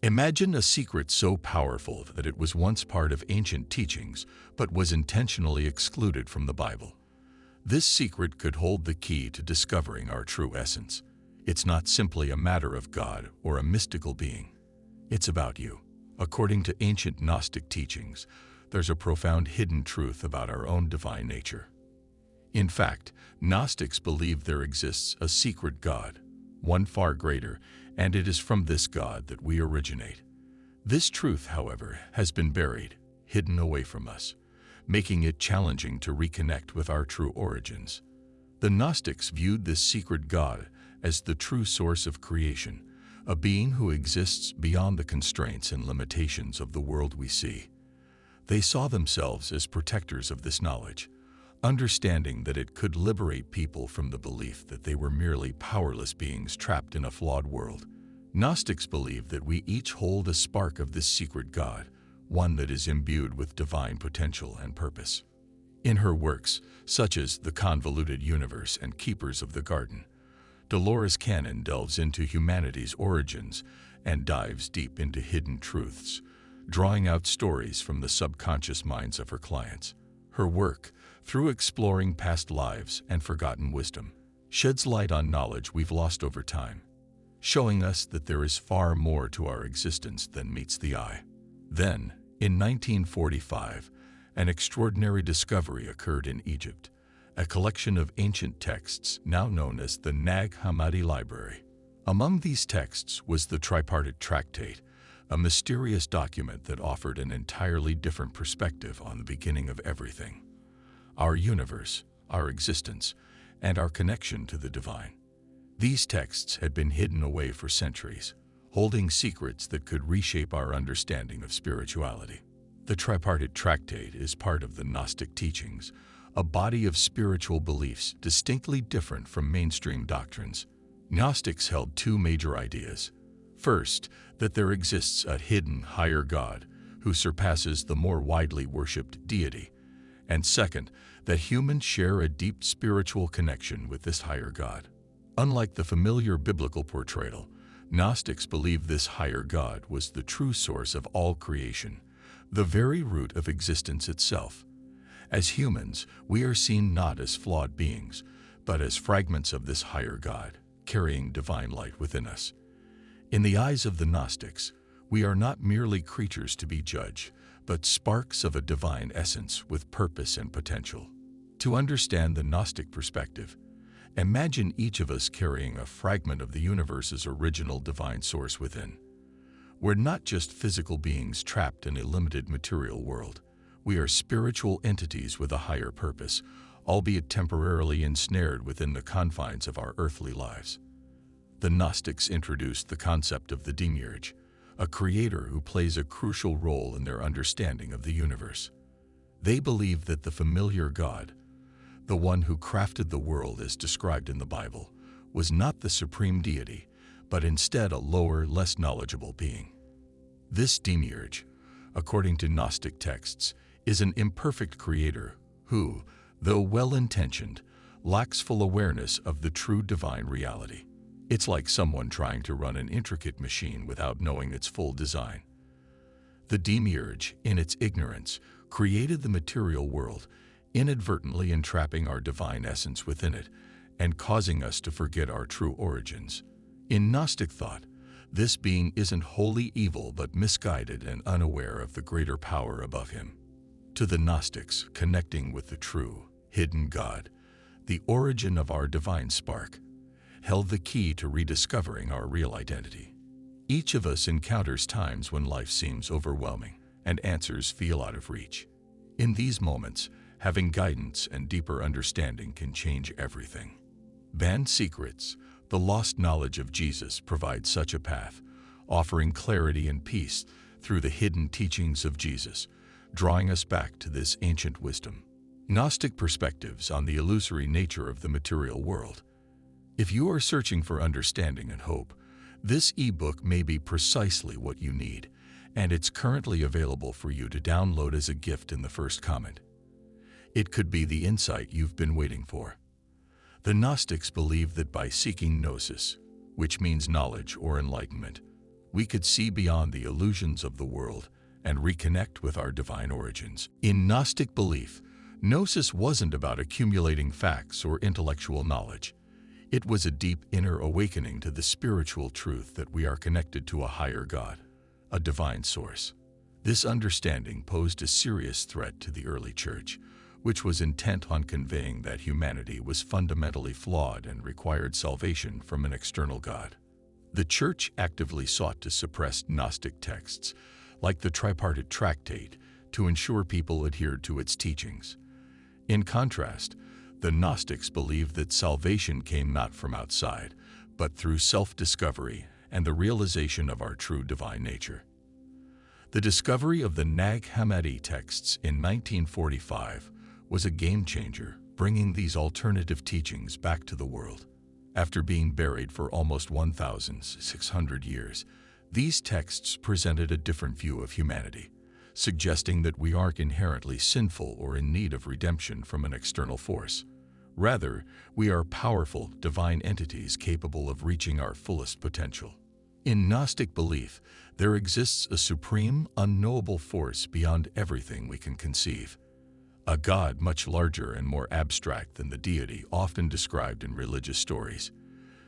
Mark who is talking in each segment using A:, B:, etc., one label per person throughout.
A: Imagine a secret so powerful that it was once part of ancient teachings, but was intentionally excluded from the Bible. This secret could hold the key to discovering our true essence. It's not simply a matter of God or a mystical being. It's about you. According to ancient Gnostic teachings, there's a profound hidden truth about our own divine nature. In fact, Gnostics believe there exists a secret God, one far greater, and it is from this God that we originate. This truth, however, has been buried, hidden away from us, making it challenging to reconnect with our true origins. The Gnostics viewed this secret God as the true source of creation, a being who exists beyond the constraints and limitations of the world we see. They saw themselves as protectors of this knowledge, understanding that it could liberate people from the belief that they were merely powerless beings trapped in a flawed world. Gnostics believe that we each hold a spark of this secret God, one that is imbued with divine potential and purpose. In her works, such as The Convoluted Universe and Keepers of the Garden, Dolores Cannon delves into humanity's origins and dives deep into hidden truths, drawing out stories from the subconscious minds of her clients. Her work, through exploring past lives and forgotten wisdom, sheds light on knowledge we've lost over time, showing us that there is far more to our existence than meets the eye. Then, in 1945, an extraordinary discovery occurred in Egypt, a collection of ancient texts now known as the Nag Hammadi Library. Among these texts was the Tripartite Tractate, a mysterious document that offered an entirely different perspective on the beginning of everything: our universe, our existence, and our connection to the divine. These texts had been hidden away for centuries, holding secrets that could reshape our understanding of spirituality. The Tripartite Tractate is part of the Gnostic teachings, a body of spiritual beliefs distinctly different from mainstream doctrines. Gnostics held two major ideas. First, that there exists a hidden higher God who surpasses the more widely worshipped deity. And second, that humans share a deep spiritual connection with this higher God. Unlike the familiar biblical portrayal, Gnostics believed this higher God was the true source of all creation, the very root of existence itself. As humans, we are seen not as flawed beings, but as fragments of this higher God, carrying divine light within us. In the eyes of the Gnostics, we are not merely creatures to be judged, but sparks of a divine essence with purpose and potential. To understand the Gnostic perspective, imagine each of us carrying a fragment of the universe's original divine source within. We're not just physical beings trapped in a limited material world. We are spiritual entities with a higher purpose, albeit temporarily ensnared within the confines of our earthly lives. The Gnostics introduced the concept of the Demiurge, a creator who plays a crucial role in their understanding of the universe. They believed that the familiar God, the one who crafted the world as described in the Bible, was not the supreme deity, but instead a lower, less knowledgeable being. This Demiurge, according to Gnostic texts, is an imperfect creator who, though well-intentioned, lacks full awareness of the true divine reality. It's like someone trying to run an intricate machine without knowing its full design. The Demiurge, in its ignorance, created the material world, inadvertently entrapping our divine essence within it and causing us to forget our true origins. In Gnostic thought, this being isn't wholly evil but misguided and unaware of the greater power above him. To the Gnostics, connecting with the true, hidden God, the origin of our divine spark, held the key to rediscovering our real identity. Each of us encounters times when life seems overwhelming and answers feel out of reach. In these moments, having guidance and deeper understanding can change everything. Banned Secrets, the lost knowledge of Jesus, provides such a path, offering clarity and peace through the hidden teachings of Jesus, drawing us back to this ancient wisdom. Gnostic perspectives on the illusory nature of the material world. If you are searching for understanding and hope, this ebook may be precisely what you need, and it's currently available for you to download as a gift in the first comment. It could be the insight you've been waiting for. The Gnostics believe that by seeking Gnosis, which means knowledge or enlightenment, we could see beyond the illusions of the world and reconnect with our divine origins. In Gnostic belief, Gnosis wasn't about accumulating facts or intellectual knowledge. It was a deep inner awakening to the spiritual truth that we are connected to a higher God, a divine source. This understanding posed a serious threat to the early church, which was intent on conveying that humanity was fundamentally flawed and required salvation from an external God. The church actively sought to suppress Gnostic texts, like the Tripartite Tractate, to ensure people adhered to its teachings. In contrast, the Gnostics believed that salvation came not from outside, but through self-discovery and the realization of our true divine nature. The discovery of the Nag Hammadi texts in 1945 was a game-changer, bringing these alternative teachings back to the world. After being buried for almost 1,600 years, these texts presented a different view of humanity, suggesting that we aren't inherently sinful or in need of redemption from an external force. Rather, we are powerful, divine entities capable of reaching our fullest potential. In Gnostic belief, there exists a supreme, unknowable force beyond everything we can conceive. A God much larger and more abstract than the deity often described in religious stories.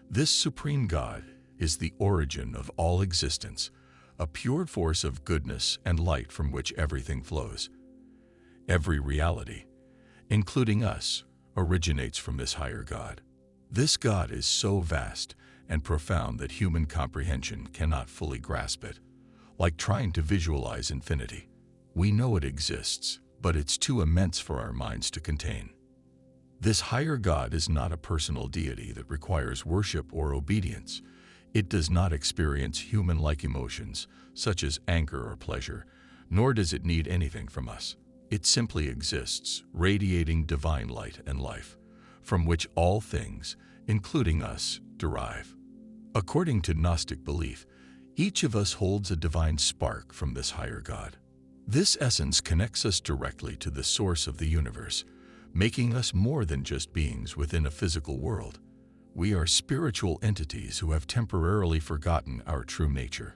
A: This supreme God is the origin of all existence, a pure force of goodness and light from which everything flows. Every reality, including us, originates from this higher God. This God is so vast and profound that human comprehension cannot fully grasp it. Like trying to visualize infinity. We know it exists, but it's too immense for our minds to contain. This higher God is not a personal deity that requires worship or obedience. It does not experience human-like emotions, such as anger or pleasure, nor does it need anything from us. It simply exists, radiating divine light and life, from which all things, including us, derive. According to Gnostic belief, each of us holds a divine spark from this higher God. This essence connects us directly to the source of the universe, making us more than just beings within a physical world. We are spiritual entities who have temporarily forgotten our true nature.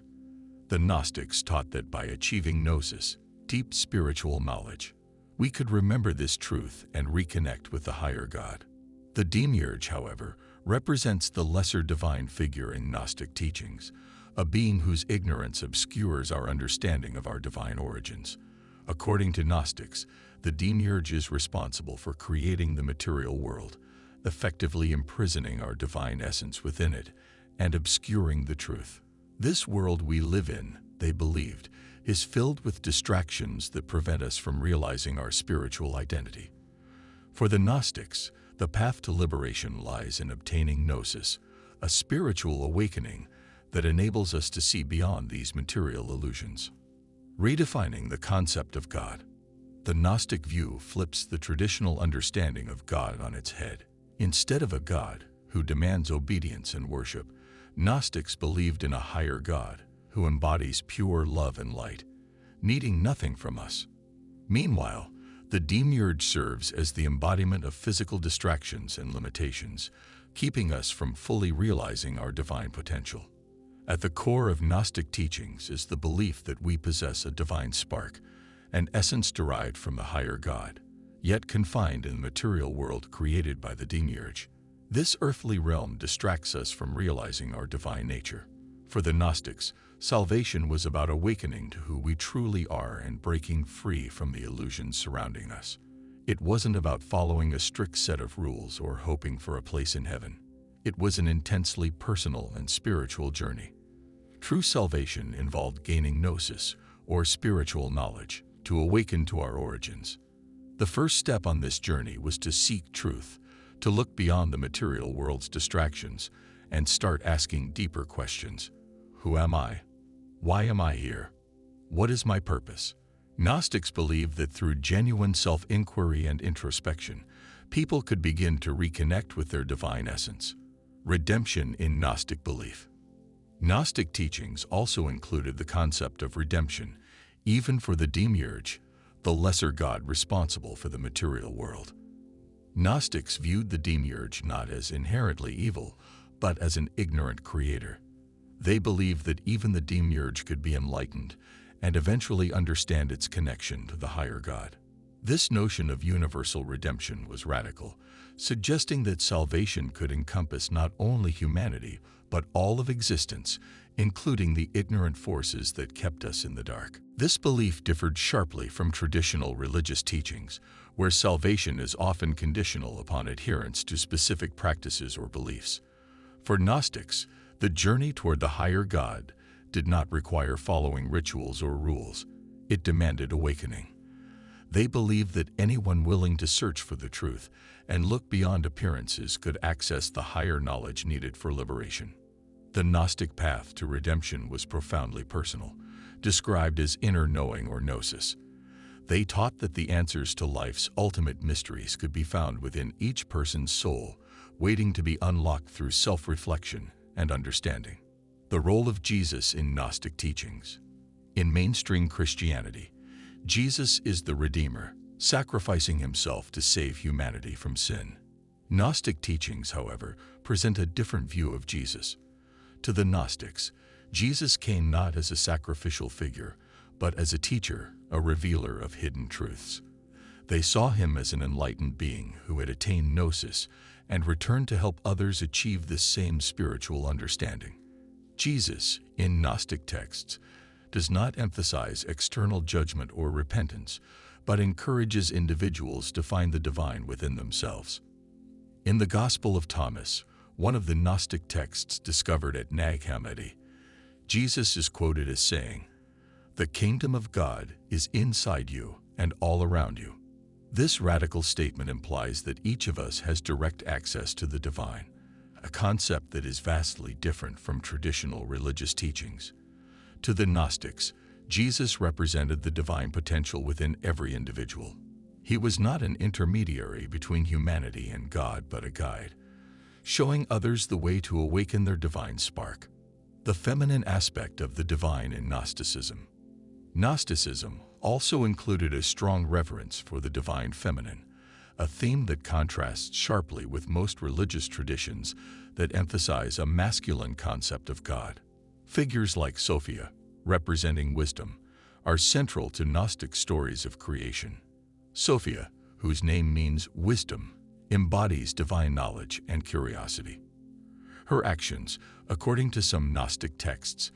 A: The Gnostics taught that by achieving Gnosis, deep spiritual knowledge, we could remember this truth and reconnect with the higher God. The Demiurge, however, represents the lesser divine figure in Gnostic teachings, a being whose ignorance obscures our understanding of our divine origins. According to Gnostics, the Demiurge is responsible for creating the material world, effectively imprisoning our divine essence within it and obscuring the truth. This world we live in, they believed, is filled with distractions that prevent us from realizing our spiritual identity. For the Gnostics, the path to liberation lies in obtaining Gnosis, a spiritual awakening that enables us to see beyond these material illusions. Redefining the concept of God. The Gnostic view flips the traditional understanding of God on its head. Instead of a God who demands obedience and worship, Gnostics believed in a higher God who embodies pure love and light, needing nothing from us. Meanwhile, the Demiurge serves as the embodiment of physical distractions and limitations, keeping us from fully realizing our divine potential. At the core of Gnostic teachings is the belief that we possess a divine spark, an essence derived from the higher God, yet confined in the material world created by the Demiurge. This earthly realm distracts us from realizing our divine nature. For the Gnostics, salvation was about awakening to who we truly are and breaking free from the illusions surrounding us. It wasn't about following a strict set of rules or hoping for a place in heaven. It was an intensely personal and spiritual journey. True salvation involved gaining Gnosis, or spiritual knowledge, to awaken to our origins. The first step on this journey was to seek truth, to look beyond the material world's distractions, and start asking deeper questions. Who am I? Why am I here? What is my purpose? Gnostics believed that through genuine self-inquiry and introspection, people could begin to reconnect with their divine essence. Redemption in Gnostic belief. Gnostic teachings also included the concept of redemption, even for the Demiurge, the lesser god responsible for the material world. Gnostics viewed the Demiurge not as inherently evil, but as an ignorant creator. They believed that even the Demiurge could be enlightened and eventually understand its connection to the higher God. This notion of universal redemption was radical, suggesting that salvation could encompass not only humanity, but all of existence, including the ignorant forces that kept us in the dark. This belief differed sharply from traditional religious teachings, where salvation is often conditional upon adherence to specific practices or beliefs. For Gnostics, the journey toward the higher God did not require following rituals or rules. It demanded awakening. They believed that anyone willing to search for the truth and look beyond appearances could access the higher knowledge needed for liberation. The Gnostic path to redemption was profoundly personal, described as inner knowing or Gnosis. They taught that the answers to life's ultimate mysteries could be found within each person's soul, waiting to be unlocked through self-reflection and understanding. The role of Jesus in Gnostic teachings. In mainstream Christianity, Jesus is the Redeemer, sacrificing himself to save humanity from sin. Gnostic teachings, however, present a different view of Jesus. To the Gnostics, Jesus came not as a sacrificial figure, but as a teacher, a revealer of hidden truths. They saw him as an enlightened being who had attained Gnosis and returned to help others achieve this same spiritual understanding. Jesus, in Gnostic texts, does not emphasize external judgment or repentance, but encourages individuals to find the divine within themselves. In the Gospel of Thomas, one of the Gnostic texts discovered at Nag Hammadi, Jesus is quoted as saying, "The kingdom of God is inside you and all around you." This radical statement implies that each of us has direct access to the divine, a concept that is vastly different from traditional religious teachings. To the Gnostics, Jesus represented the divine potential within every individual. He was not an intermediary between humanity and God, but a guide, showing others the way to awaken their divine spark. The feminine aspect of the divine in Gnosticism. Gnosticism also included a strong reverence for the divine feminine, a theme that contrasts sharply with most religious traditions that emphasize a masculine concept of God. Figures like Sophia, representing wisdom, are central to Gnostic stories of creation. Sophia, whose name means wisdom, embodies divine knowledge and curiosity. Her actions, according to some Gnostic texts,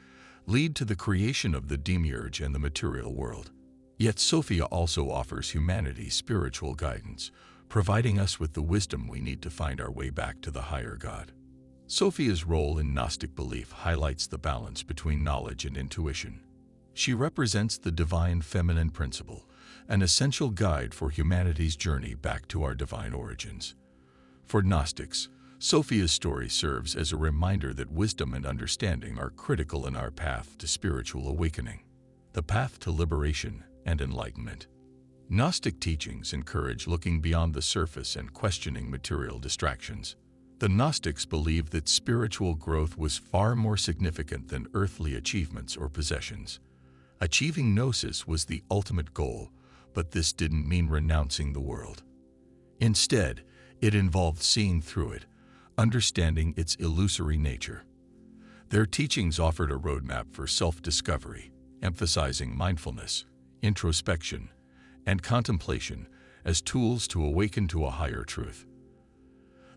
A: lead to the creation of the Demiurge and the material world. Yet Sophia also offers humanity spiritual guidance, providing us with the wisdom we need to find our way back to the higher God. Sophia's role in Gnostic belief highlights the balance between knowledge and intuition. She represents the divine feminine principle, an essential guide for humanity's journey back to our divine origins. For Gnostics, Sophia's story serves as a reminder that wisdom and understanding are critical in our path to spiritual awakening, the path to liberation and enlightenment. Gnostic teachings encourage looking beyond the surface and questioning material distractions. The Gnostics believed that spiritual growth was far more significant than earthly achievements or possessions. Achieving Gnosis was the ultimate goal, but this didn't mean renouncing the world. Instead, it involved seeing through it, understanding its illusory nature. Their teachings offered a roadmap for self-discovery, emphasizing mindfulness, introspection, and contemplation as tools to awaken to a higher truth.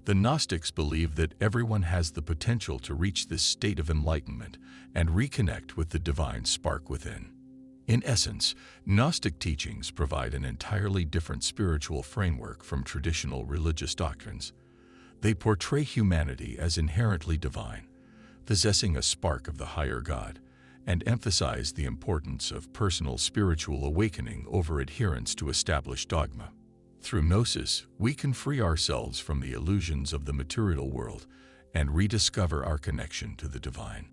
A: The Gnostics believed that everyone has the potential to reach this state of enlightenment and reconnect with the divine spark within. In essence, Gnostic teachings provide an entirely different spiritual framework from traditional religious doctrines. They portray humanity as inherently divine, possessing a spark of the higher God, and emphasize the importance of personal spiritual awakening over adherence to established dogma. Through Gnosis, we can free ourselves from the illusions of the material world and rediscover our connection to the divine.